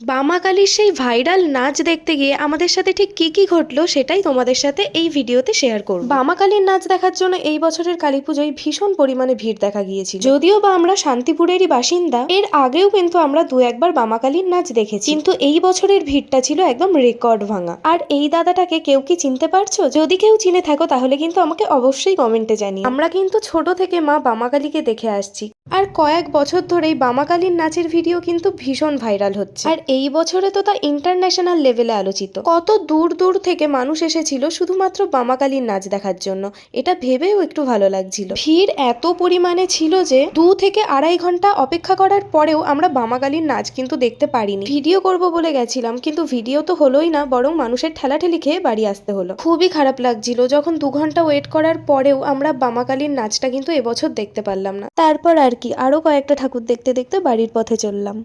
বামাকালীর সেই ভাইরাল নাচ দেখতে গিয়ে আমাদের সাথে ঠিক কি কি ঘটলো সেটাই তোমাদের সাথে এই ভিডিওতে শেয়ার করব। বামাকালীর নাচ দেখার জন্য এই বছরের কালীপুজোয় ভীষণ পরিমাণে ভিড় দেখা গিয়েছিল। যদিও বা আমরা শান্তিপুরেরই বাসিন্দা, এর আগেও কিন্তু আমরা দু একবার বামাকালীর নাচ দেখেছি, কিন্তু এই বছরের ভিড়টা ছিল একদম রেকর্ড ভাঙা। আর এই দাদাটাকে কেউ কি চিনতে পারছো? যদি কেউ চিনে থাকো তাহলে কিন্তু আমাকে অবশ্যই কমেন্টে জানিও। আমরা কিন্তু ছোট থেকে মা বামাকালীকে দেখে আসছি, আর কয়েক বছর ধরেই বামাকালীর নাচের ভিডিও কিন্তু ভীষণ ভাইরাল হচ্ছে। আর এই বছরে তো তা ইন্টারন্যাশনাল লেভেলে আলোচিত। কত দূর দূর থেকে মানুষ এসেছিল শুধুমাত্র বামাকালীর নাচ দেখার জন্য। এটা ভেবেও একটু ভালো লাগছিল। ভিড় এত পরিমাণে ছিল যে 2 থেকে আড়াই ঘন্টা অপেক্ষা করার পরেও আমরা বামাকালীর নাচ কিন্তু দেখতে পারিনি। ভিডিও করব বলে গেছিলাম, কিন্তু ভিডিও তো হলোই না, বরং মানুষের ঠেলাঠেলি খেয়ে বাড়ি আসতে হলো। খুবই খারাপ লাগছিল যখন 2 ঘন্টা ওয়েট করার পরেও আমরা বামাকালীর নাচটা কিন্তু এবছর দেখতে পারলাম না। তারপর আর কি, আরো কয়েকটা ঠাকুর দেখতে দেখতে বাড়ির পথে চললাম।